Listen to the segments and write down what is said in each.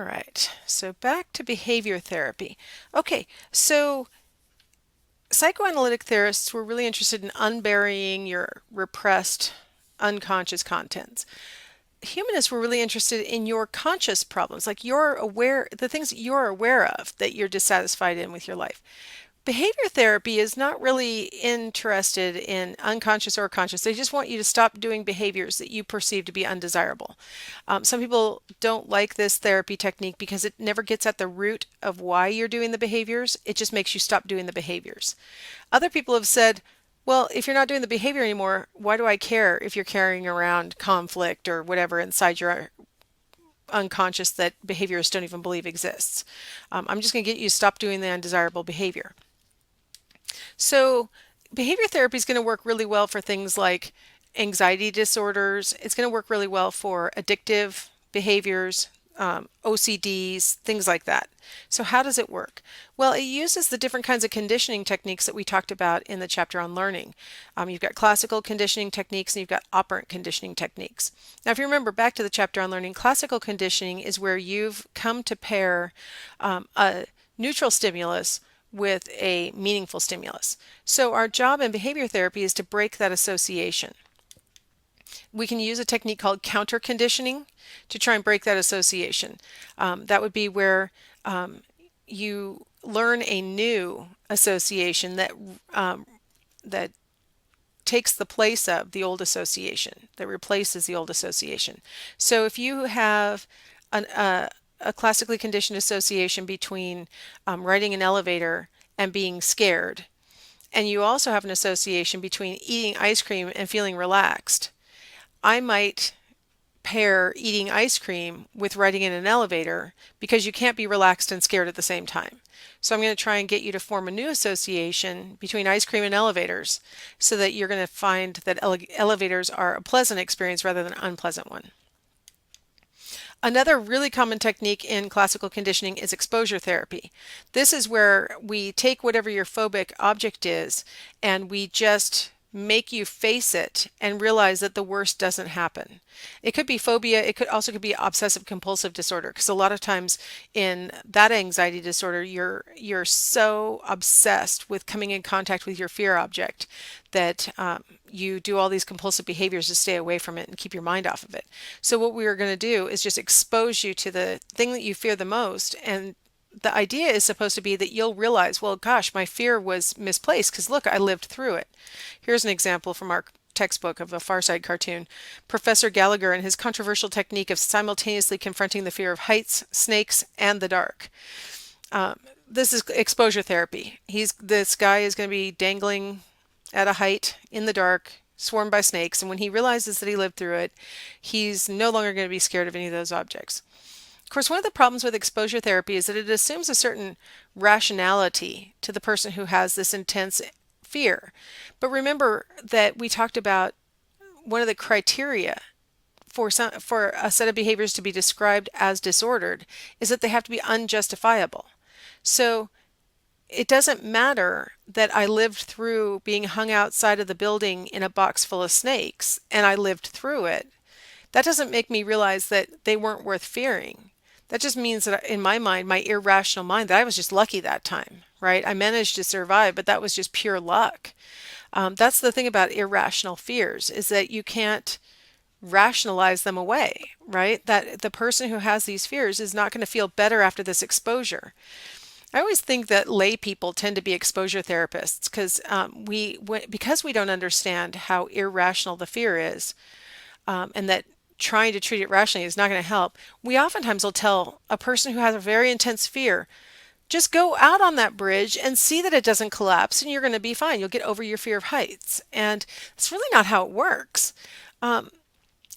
All right, so back to behavior therapy. Okay, so psychoanalytic theorists were really interested in unburying your repressed unconscious contents. Humanists were really interested in your conscious problems, like the things that you're aware of that you're dissatisfied in with your life. Behavior therapy is not really interested in unconscious or conscious. They just want you to stop doing behaviors that you perceive to be undesirable. Some people don't like this therapy technique because it never gets at the root of why you're doing the behaviors. It just makes you stop doing the behaviors. Other people have said, well, if you're not doing the behavior anymore, why do I care if you're carrying around conflict or whatever inside your unconscious that behaviorists don't even believe exists? I'm just going to get you to stop doing the undesirable behavior. So behavior therapy is going to work really well for things like anxiety disorders. It's going to work really well for addictive behaviors, OCDs, things like that. So how does it work? Well, it uses the different kinds of conditioning techniques that we talked about in the chapter on learning. You've got classical conditioning techniques and you've got operant conditioning techniques. Now, if you remember back to the chapter on learning, classical conditioning is where you've come to pair a neutral stimulus with a meaningful stimulus. So our job in behavior therapy is to break that association. We can use a technique called counter conditioning to try and break that association. That would be where you learn a new association that takes the place of the old association, that replaces the old association. So if you have a classically conditioned association between riding an elevator and being scared, and you also have an association between eating ice cream and feeling relaxed, I might pair eating ice cream with riding in an elevator because you can't be relaxed and scared at the same time. So I'm going to try and get you to form a new association between ice cream and elevators so that you're going to find that elevators are a pleasant experience rather than an unpleasant one. Another really common technique in classical conditioning is exposure therapy. This is where we take whatever your phobic object is and we just make you face it and realize that the worst doesn't happen. It could be phobia, it could be obsessive compulsive disorder, because a lot of times in that anxiety disorder you're so obsessed with coming in contact with your fear object that you do all these compulsive behaviors to stay away from it and keep your mind off of it. So what we are going to do is just expose you to the thing that you fear the most, and the idea is supposed to be that you'll realize, well, gosh, my fear was misplaced because look, I lived through it. Here's an example from our textbook of a Far Side cartoon. Professor Gallagher and his controversial technique of simultaneously confronting the fear of heights, snakes, and the dark. This is exposure therapy. This guy is going to be dangling at a height in the dark, swarmed by snakes, and when he realizes that he lived through it, he's no longer going to be scared of any of those objects. Of course, one of the problems with exposure therapy is that it assumes a certain rationality to the person who has this intense fear. But remember that we talked about one of the criteria for a set of behaviors to be described as disordered is that they have to be unjustifiable. So it doesn't matter that I lived through being hung outside of the building in a box full of snakes and I lived through it. That doesn't make me realize that they weren't worth fearing. That just means that in my mind, my irrational mind, that I was just lucky that time, right? I managed to survive, but that was just pure luck. That's the thing about irrational fears, is that you can't rationalize them away, right? That the person who has these fears is not going to feel better after this exposure. I always think that lay people tend to be exposure therapists because we don't understand how irrational the fear is, and that trying to treat it rationally is not going to help. We oftentimes will tell a person who has a very intense fear, just go out on that bridge and see that it doesn't collapse and you're going to be fine. You'll get over your fear of heights. And it's really not how it works. I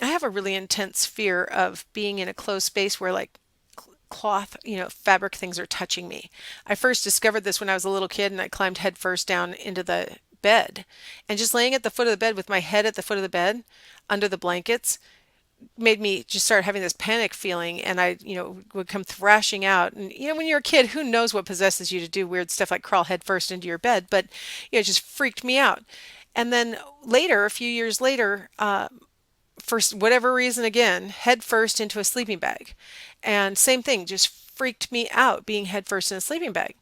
have a really intense fear of being in a closed space where like cloth, fabric things are touching me. I first discovered this when I was a little kid and I climbed head first down into the bed, and just laying at the foot of the bed with my head at the foot of the bed under the blankets made me just start having this panic feeling, and I, would come thrashing out. And when you're a kid, who knows what possesses you to do weird stuff like crawl head first into your bed, but it just freaked me out. And then later, a few years later, for whatever reason, again, head first into a sleeping bag. And same thing, just freaked me out being head first in a sleeping bag.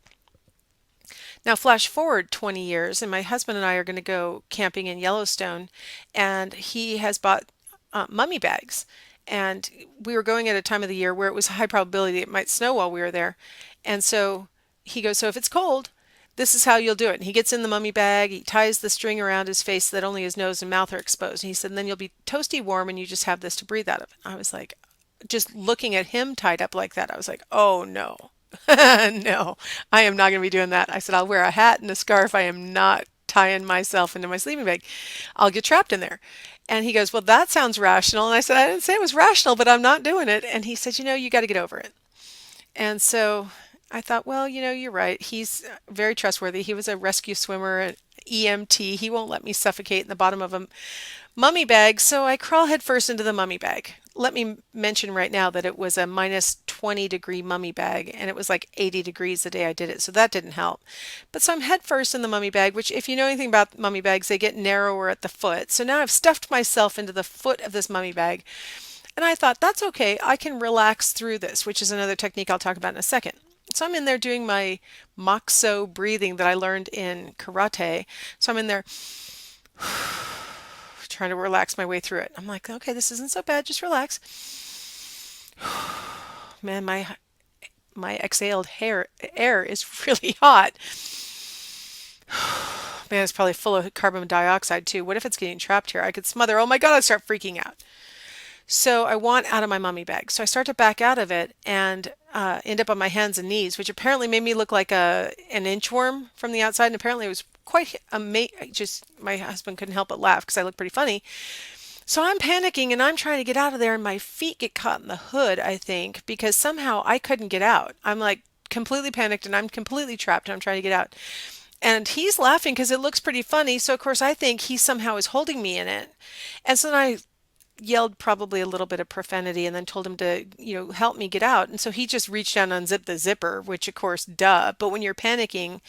Now, flash forward 20 years, and my husband and I are going to go camping in Yellowstone, and he has bought mummy bags. And we were going at a time of the year where it was a high probability it might snow while we were there. And so he goes, so if it's cold, this is how you'll do it. And he gets in the mummy bag, he ties the string around his face so that only his nose and mouth are exposed. And he said, and then you'll be toasty warm and you just have this to breathe out of. I was like, just looking at him tied up like that, I was like, oh no. No, I am not going to be doing that. I said, I'll wear a hat and a scarf. I am not tying myself into my sleeping bag. I'll get trapped in there. And he goes, well, that sounds rational. And I said, I didn't say it was rational, but I'm not doing it. And he said, you got to get over it. And so I thought, well, you're right. He's very trustworthy. He was a rescue swimmer, an EMT. He won't let me suffocate in the bottom of a mummy bag. So I crawl headfirst into the mummy bag. Let me mention right now that it was a minus 20-degree mummy bag, and it was like 80 degrees the day I did it. So that didn't help. But so I'm headfirst in the mummy bag, which if you know anything about mummy bags, they get narrower at the foot. So now I've stuffed myself into the foot of this mummy bag. And I thought, that's okay. I can relax through this, which is another technique I'll talk about in a second. So I'm in there doing my moxo breathing that I learned in karate. So I'm in there trying to relax my way through it. I'm like, okay, this isn't so bad. Just relax. Man, my exhaled air is really hot. Man, it's probably full of carbon dioxide too. What if it's getting trapped here? I could smother. Oh my God, I start freaking out. So I want out of my mummy bag. So I start to back out of it and end up on my hands and knees, which apparently made me look like an inchworm from the outside. And apparently it was quite amazing. Just my husband couldn't help but laugh because I looked pretty funny. So I'm panicking and I'm trying to get out of there, and my feet get caught in the hood, I think, because somehow I couldn't get out. I'm like completely panicked and I'm completely trapped and I'm trying to get out. And he's laughing because it looks pretty funny. So of course I think he somehow is holding me in it. And so then I yelled probably a little bit of profanity and then told him to, help me get out. And so he just reached down and unzipped the zipper, which of course, duh. But when you're panicking,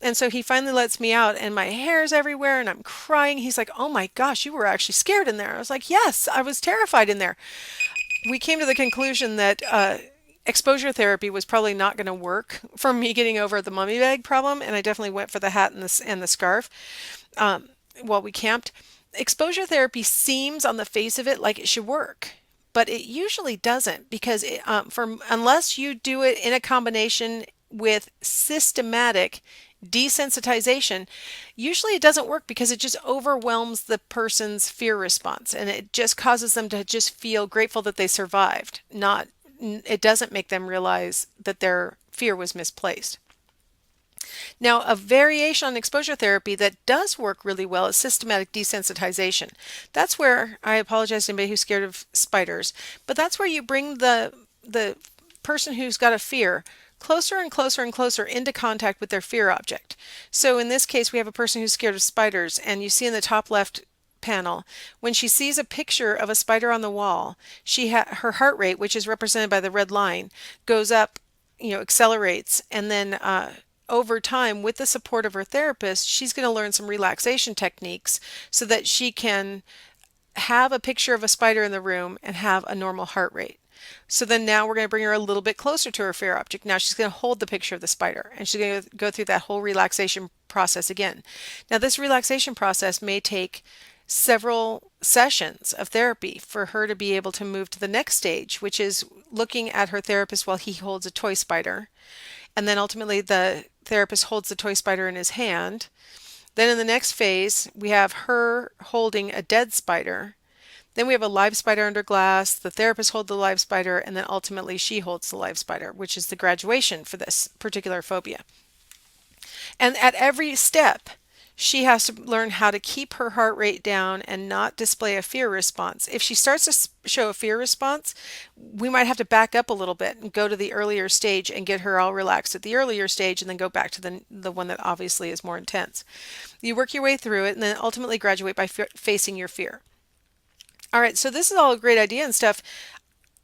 and so he finally lets me out and my hair's everywhere and I'm crying. He's like, oh my gosh, you were actually scared in there. I was like, yes, I was terrified in there. We came to the conclusion that exposure therapy was probably not going to work for me getting over the mummy bag problem. And I definitely went for the hat and the scarf while we camped. Exposure therapy seems on the face of it like it should work, but it usually doesn't, because unless you do it in a combination with systematic desensitization, usually it doesn't work because it just overwhelms the person's fear response and it just causes them to just feel grateful that they survived. It doesn't make them realize that their fear was misplaced. Now, a variation on exposure therapy that does work really well is systematic desensitization. That's where, I apologize to anybody who's scared of spiders, but that's where you bring the person who's got a fear closer and closer and closer into contact with their fear object. So in this case, we have a person who's scared of spiders, and you see in the top left panel, when she sees a picture of a spider on the wall, her heart rate, which is represented by the red line, goes up, accelerates, and then over time, with the support of her therapist, she's going to learn some relaxation techniques so that she can have a picture of a spider in the room and have a normal heart rate. So then now we're going to bring her a little bit closer to her fear object. Now she's going to hold the picture of the spider and she's going to go through that whole relaxation process again. Now this relaxation process may take several sessions of therapy for her to be able to move to the next stage, which is looking at her therapist while he holds a toy spider. And then ultimately the therapist holds the toy spider in his hand. Then in the next phase, we have her holding a dead spider. Then we have a live spider under glass. The therapist holds the live spider, and then ultimately she holds the live spider, which is the graduation for this particular phobia. And at every step, she has to learn how to keep her heart rate down and not display a fear response. If she starts to show a fear response, we might have to back up a little bit and go to the earlier stage and get her all relaxed at the earlier stage and then go back to the one that obviously is more intense. You work your way through it and then ultimately graduate by facing your fear. All right, so this is all a great idea and stuff.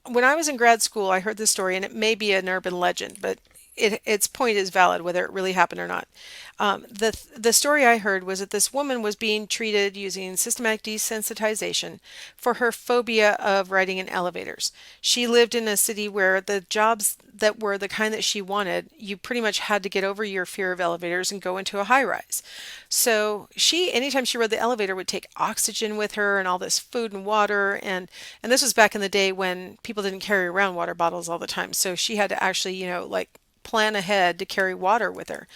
When I was in grad school, I heard this story, and it may be an urban legend, but its point is valid, whether it really happened or not. The story I heard was that this woman was being treated using systematic desensitization for her phobia of riding in elevators. She lived in a city where the jobs that were the kind that she wanted, you pretty much had to get over your fear of elevators and go into a high rise. So anytime she rode the elevator, would take oxygen with her and all this food and water, and this was back in the day when people didn't carry around water bottles all the time. So she had to actually, like plan ahead to carry water with her.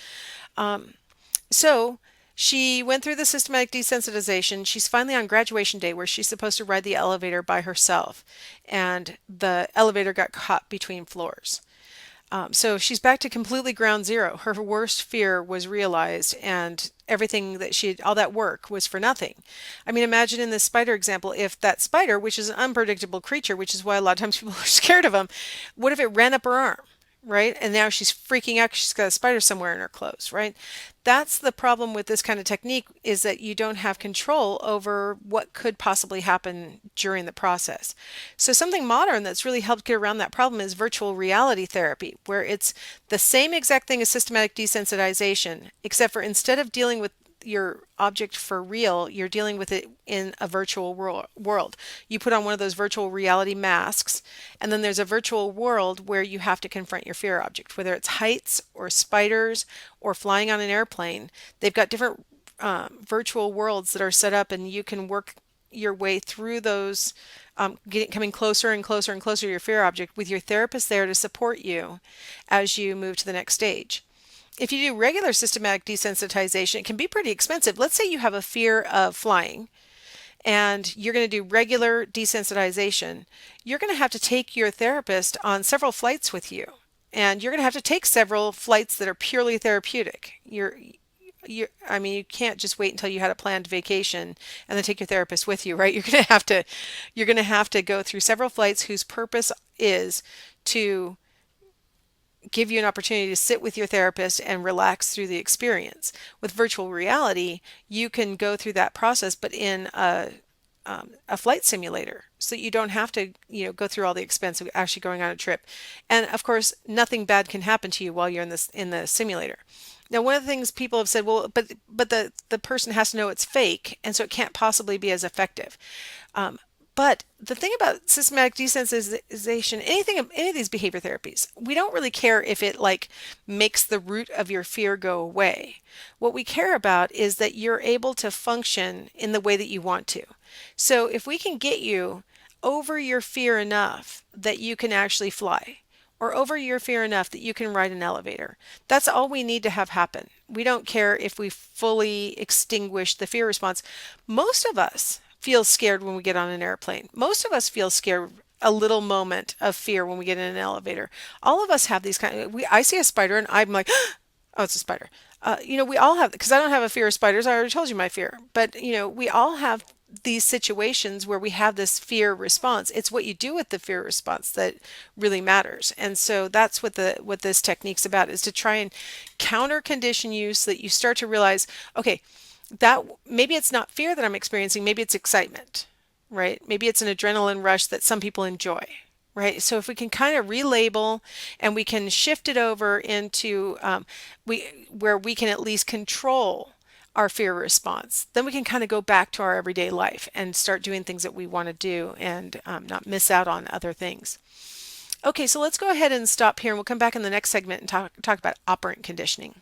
So she went through the systematic desensitization. She's finally on graduation day where she's supposed to ride the elevator by herself, and the elevator got caught between floors. So she's back to completely ground zero. Her worst fear was realized, and everything that all that work was for nothing. I mean, imagine in this spider example, if that spider, which is an unpredictable creature, which is why a lot of times people are scared of them, what if it ran up her arm? Right? And now she's freaking out 'cause she's got a spider somewhere in her clothes, right? That's the problem with this kind of technique, is that you don't have control over what could possibly happen during the process. So something modern that's really helped get around that problem is virtual reality therapy, where it's the same exact thing as systematic desensitization, except for instead of dealing with your object for real, you're dealing with it in a virtual world. You put on one of those virtual reality masks, and then there's a virtual world where you have to confront your fear object, whether it's heights or spiders or flying on an airplane. They've got different virtual worlds that are set up, and you can work your way through those, coming closer and closer and closer to your fear object with your therapist there to support you as you move to the next stage. If you do regular systematic desensitization, it can be pretty expensive. Let's say you have a fear of flying and you're going to do regular desensitization. You're going to have to take your therapist on several flights with you, and you're going to have to take several flights that are purely therapeutic. I mean, you can't just wait until you had a planned vacation and then take your therapist with you, right? You're going to have to go through several flights whose purpose is to give you an opportunity to sit with your therapist and relax through the experience. With virtual reality, you can go through that process, but in a flight simulator, so that you don't have to, go through all the expense of actually going on a trip. And of course, nothing bad can happen to you while you're in the simulator. Now, one of the things people have said, well, but the person has to know it's fake, and so it can't possibly be as effective. But the thing about systematic desensitization, any of these behavior therapies, we don't really care if it makes the root of your fear go away. What we care about is that you're able to function in the way that you want to. So if we can get you over your fear enough that you can actually fly, or over your fear enough that you can ride an elevator, that's all we need to have happen. We don't care if we fully extinguish the fear response. Most of us feel scared when we get on an airplane. Most of us feel scared a little moment of fear when we get in an elevator. All of us have these I see a spider and I'm like, oh, it's a spider. We all have, because I don't have a fear of spiders. I already told you my fear. But, we all have these situations where we have this fear response. It's what you do with the fear response that really matters. And so that's what this technique's about, is to try and counter condition you so that you start to realize, okay, that maybe it's not fear that I'm experiencing, maybe it's excitement, right? Maybe it's an adrenaline rush that some people enjoy, right? So if we can kind of relabel and we can shift it over into where we can at least control our fear response, then we can kind of go back to our everyday life and start doing things that we want to do, and not miss out on other things. Okay, so let's go ahead and stop here, and we'll come back in the next segment and talk about operant conditioning.